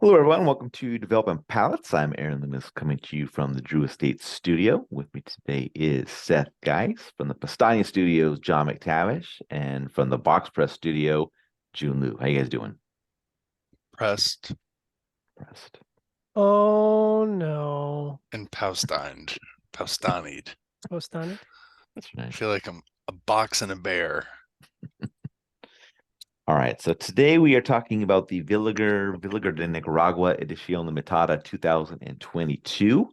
Hello, everyone. Welcome to Developing Palates. I'm Aaron Loomis, coming to you from the Drew Estate Studio. With me today is Seth Geis from the Pastani Studios, John McTavish, and from the Box Press Studio, Jiunn Liu. How you guys doing? Pressed Pressed. Oh no. and Paustanied. Paustanied. Postani. That's I right. feel like I'm a box and a bear. All right. So today we are talking about the Villiger de Nicaragua Edición Limitada 2022.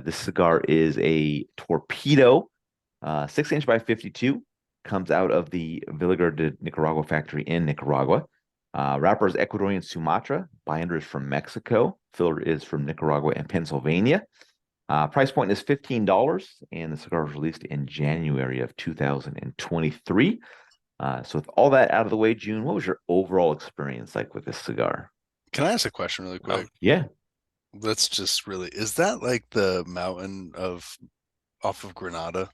This cigar is a torpedo, 6-inch by 52, comes out of the Villiger de Nicaragua factory in Nicaragua. Wrapper is Ecuadorian Sumatra. Binder is from Mexico. Filler is from Nicaragua and Pennsylvania. Price point is $15, and the cigar was released in January of 2023. So with all that out of the way, Jiunn, what was your overall experience like with this cigar? Can I ask a question really quick? Yeah, Let's just really, is that like the mountain off of Granada?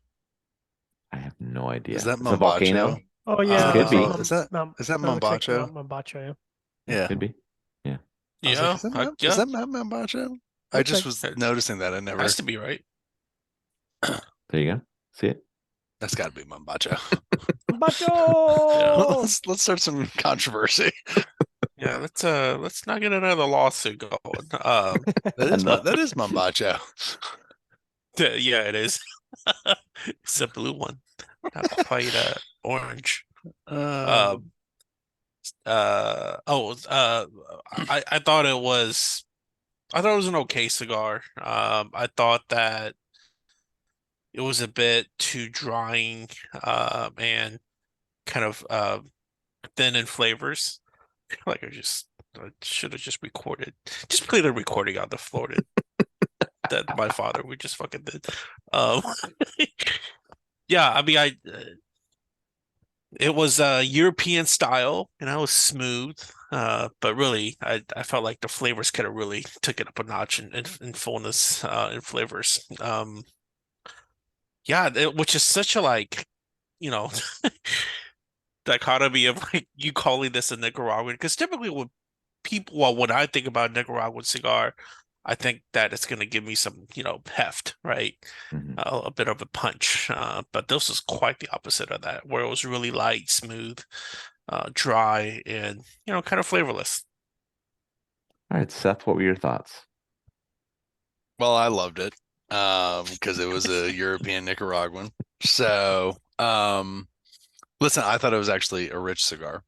I have no idea. Is that It's a volcano? Mombacho? Oh yeah, Could be. Is that that looks like Mombacho? Mombacho. Yeah. Could be. Yeah. I was like, Yeah, is that Mount Mombacho? I Looks just like- was noticing that. I has never. to be right. There you go. See it? That's got to be Mombacho. Mombacho. Let's start some controversy. Yeah, let's not get another lawsuit going. That is Mombacho. Yeah, it is. It's a blue one, not quite orange. Uh, I thought it was, an okay cigar. I thought that it was a bit too drying, and kind of thin in flavors. Like I should have just played a recording on the floor that my father we just fucking did. Um, yeah, I mean, it was European style, and I was smooth. But really, I felt like the flavors could have really took it up a notch in fullness, in flavors. Yeah, which is such a you know, dichotomy of like you calling this a Nicaraguan, because typically when I think about Nicaraguan cigar, I think that it's going to give me some, heft, right? Mhm. A bit of a punch. But this was quite the opposite of that, where it was really light, smooth, dry, and, kind of flavorless. All right, Seth, what were your thoughts? well, I loved it because it was a European Nicaraguan. So, listen, I thought it was actually a rich cigar.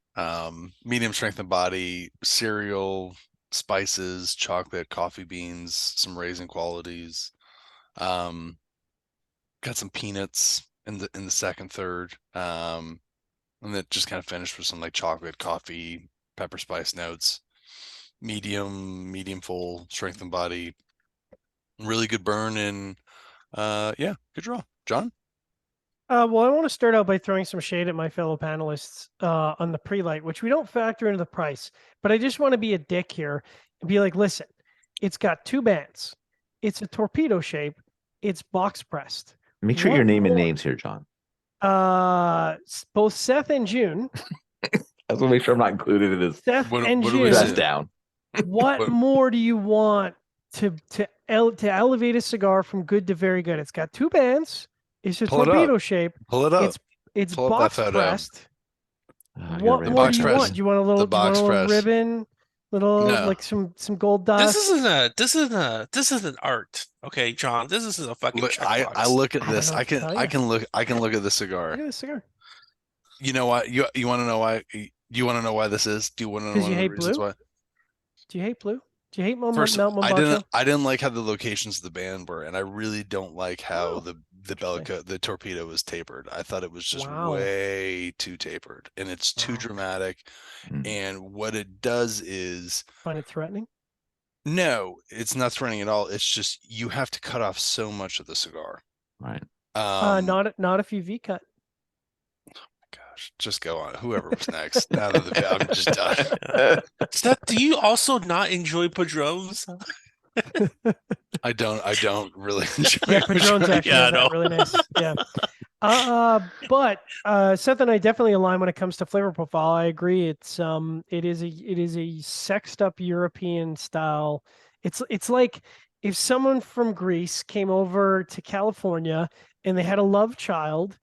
Medium strength and body, cereal, spices, chocolate, coffee beans, some raisin qualities. Um, got some peanuts in the second third. And then just kind of finished with some like chocolate, coffee, pepper spice notes. Medium full strength and body. Really good burn and yeah, good draw. John? Well, I want to start out by throwing some shade at my fellow panelists on the pre-light, which we don't factor into the price. But I just want to be a dick here and be like, listen, it's got two bands. It's a torpedo shape. It's box pressed. Make sure What you're naming more- names here, John. Both Seth and Jiunn. I want to make sure I'm not included in this. Seth What- and what do we Jiunn. say? That's down. What What- more do you want to elevate a cigar from good to very good? It's got two bands. It's a Pull it up. torpedo shape. Pull it up. It's Pull up that box photo. pressed. I gotta What write more it do you down. want? Do you want a little? The Do you want box a little press. ribbon? Little No. like some gold dust. This isn't art, okay, John. This isn't a fucking Look, I checkbox. look at I don't this. know I what to can tell I you. can look at the Look cigar. at this cigar. You know why? You want to know why? You want to know why this is? Do you want to know 'Cause one you of the hate reasons blue? why? Do you hate blue? Do you hate Mount First, Mombacho? I didn't like how the locations of the band were, and I really don't like how Oh, the interesting. the torpedo was tapered. I thought it was just Wow. way too tapered, and it's too Wow. dramatic. Mm. And what it does is, Find it threatening? no, it's not threatening at all. It's just you have to cut off so much of the cigar. Right. Not if you V cut. Gosh, just go on. Whoever was next. Now that I'm just done. Seth, do you also not enjoy Padrones? I don't really enjoy Yeah, it. Padrone's actually Yeah, has that no. really nice. Yeah. But Seth and I definitely align when it comes to flavor profile. I agree. It is a sexed up European style. It's like if someone from Greece came over to California and they had a love child.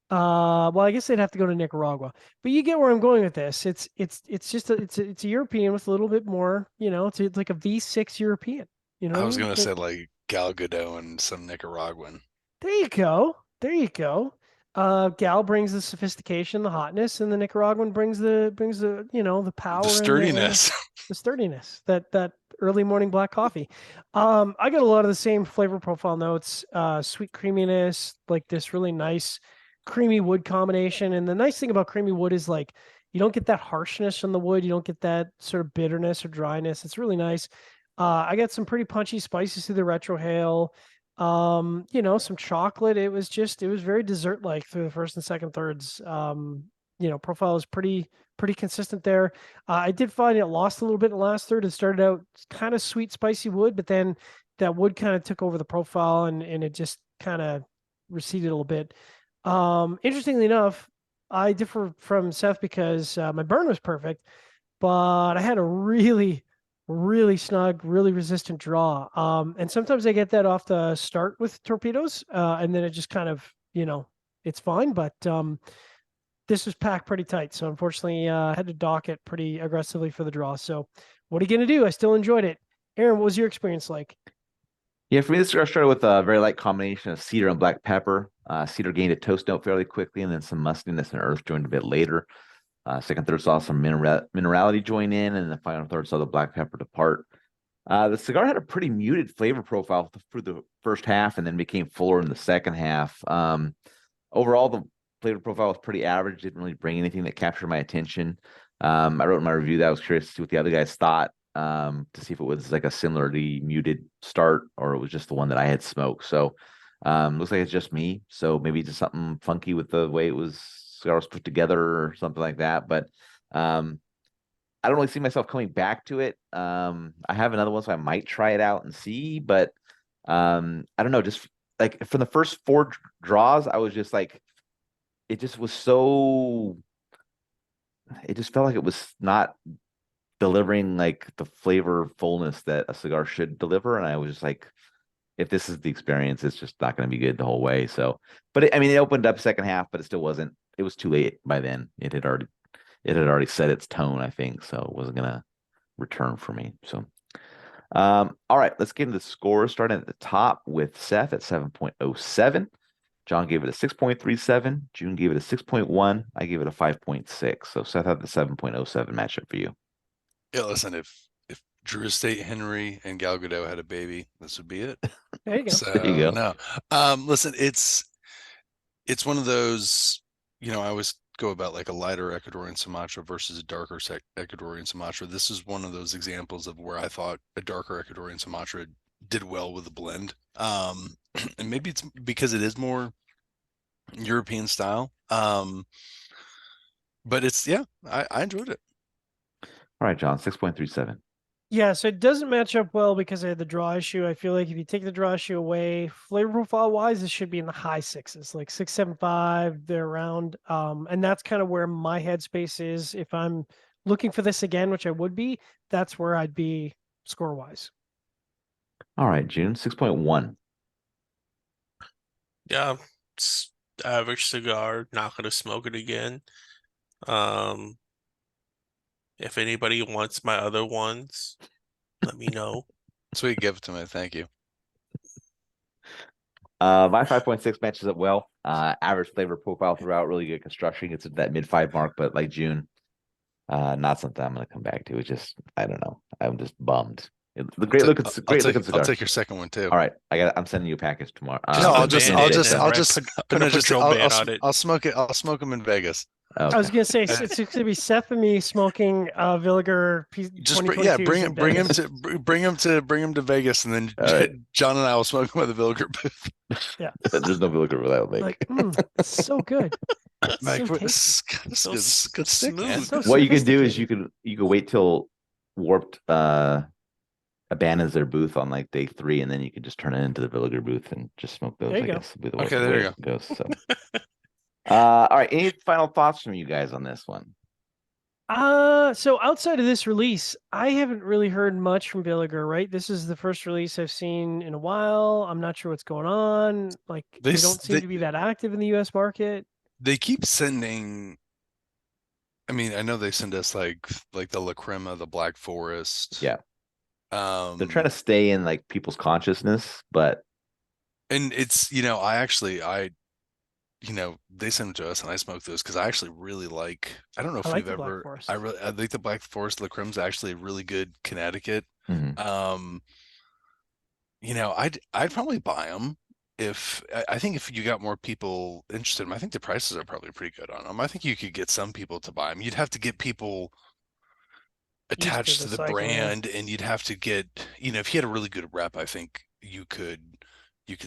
Well, I guess they'd have to go to Nicaragua, but you get where I'm going with this. It's just it's a European with a little bit more. It's like a V6 European. You know I what I was mean? gonna say like Gal Gadot and some Nicaraguan. There you go. There you go. Gal brings the sophistication, the hotness, and the Nicaraguan brings the the The power and sturdiness. the sturdiness. That early morning black coffee. I got a lot of the same flavor profile notes. Sweet creaminess, like this really nice creamy wood combination. And the nice thing about creamy wood is like you don't get that harshness from the wood. You don't get that sort of bitterness or dryness. It's really nice. I got some pretty punchy spices through the retrohale. Some chocolate. It was very dessert like through the first and second thirds. Profile is pretty consistent there. I did find it lost a little bit in the last third. It started out kind of sweet, spicy wood, but then that wood kind of took over the profile and it just kind of receded a little bit. Interestingly enough, I differ from Seth because my burn was perfect, but I had a really snug, really resistant draw. And sometimes I get that off the start with torpedoes, and then it just kind of, it's fine. But this was packed pretty tight, so unfortunately, I had to dock it pretty aggressively for the draw. So, what are you gonna do? I still enjoyed it. Aaron, what was your experience like? Yeah, for me, this cigar started with a very light combination of cedar and black pepper. Cedar gained a toast note fairly quickly, and then some mustiness and earth joined a bit later. Second third saw some minerality join in, and the final third saw the black pepper depart. The cigar had a pretty muted flavor profile through the first half, and then became fuller in the second half. Overall, the flavor profile was pretty average. Didn't really bring anything that captured my attention. I wrote in my review that I was curious to see what the other guys thought, to see if it was like a similarly muted start or it was just the one that I had smoked. So, looks like it's just me. So maybe just something funky with the way cigar was put together or something like that. But I don't really see myself coming back to it. I have another one, so I might try it out and see. But I don't know. Just like from the first four draws, I was just like, it just was so. It just felt like it was not delivering like the flavor fullness that a cigar should deliver, and I was just like, if this is the experience, it's just not going to be good the whole way. So, but it opened up second half, but it still wasn't. It was too late by then. It had already set its tone, I think, so it wasn't gonna return for me. So, all right, let's get into the scores. Starting at the top with Seth at 7.07. John gave it a 6.37. Jiunn gave it a 6.1. I gave it a 5.6. So Seth had the 7.07 matchup for you. Yeah, listen, if Drew Estate, Henry, and Gal Gadot had a baby, this would be it. There you go. So There you go. no. Listen, it's one of those, I always go about like a lighter Ecuadorian Sumatra versus a darker Ecuadorian Sumatra. This is one of those examples of where I thought a darker Ecuadorian Sumatra did well with the blend. And maybe it's because it is more European style. But it's, I enjoyed it. All right, John, 6.37. Yeah, so it doesn't match up well because I had the draw issue. I feel like if you take the draw issue away, flavor profile wise, it should be in the high sixes, like 6.75, they're around. And that's kind of where my headspace is. If I'm looking for this again, which I would be, that's where I'd be score wise. All right, Jiunn, 6.1. Yeah, it's average cigar. Not gonna smoke it again. If anybody wants my other ones, let me know. Sweet, give it to me. Thank you. My 5.6 matches up well. Average flavor profile throughout, really good construction. It's at that mid-5 mark, but like Jiunn, not something I'm going to come back to. It's just, I don't know. I'm just bummed. Great looking cigar. I'll take your second one too. All right, I'm sending you a package tomorrow. No, I'll smoke it. I'll smoke them in Vegas. Okay. I was gonna say it's gonna be Seth and me smoking Villiger. Just bring him to Vegas, and then right. John and I will smoke him at the Villiger booth. Yeah, there's no Villiger without me. Like, it's so good. Mike, so it's good stick, man. So What you can do is you can wait till warped abandons their booth on like day 3, and then you can just turn it into the Villiger booth and just smoke those. There you I go. guess would be the Okay, way there you it goes. So, all right. Any final thoughts from you guys on this one? So outside of this release, I haven't really heard much from Villiger, right? This is the first release I've seen in a while. I'm not sure what's going on. Like They they s- don't seem they- to be that active in the US market. They keep sending. I mean, I know they send us like the La Crema, the Black Forest. Yeah. Um, They're trying to stay in like people's consciousness, but and it's they send them to us, and I smoke those because I actually really like. I don't know if I like you've the Black ever. Forest. I think the Black Forest La Creme's actually really good Connecticut. mhm. I'd probably buy them I think if you got more people interested in them. I think the prices are probably pretty good on them. I think you could get some people to buy them. You'd have to get people attached the to the cycle, yeah. brand, and you'd have to get, if you had a really good rep, I think you could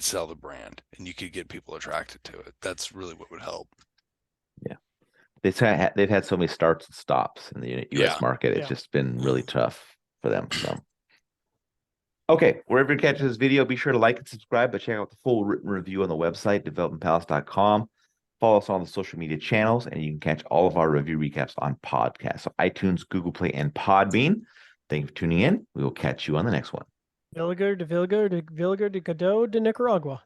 sell the brand and you could get people attracted to it. That's really what would help. They've had so many starts and stops in the U.S. Yeah. market. It's Yeah. just been really tough for them. So, okay, wherever you catch this video, be sure to like and subscribe. But check out the full written review on the website, developmentpalace.com. Follow us on the social media channels, and you can catch all of our review recaps on podcasts, so iTunes, Google Play, and Podbean. Thank you for tuning in. We will catch you on the next one. Villiger de Villiger de Villiger de Godot de Nicaragua.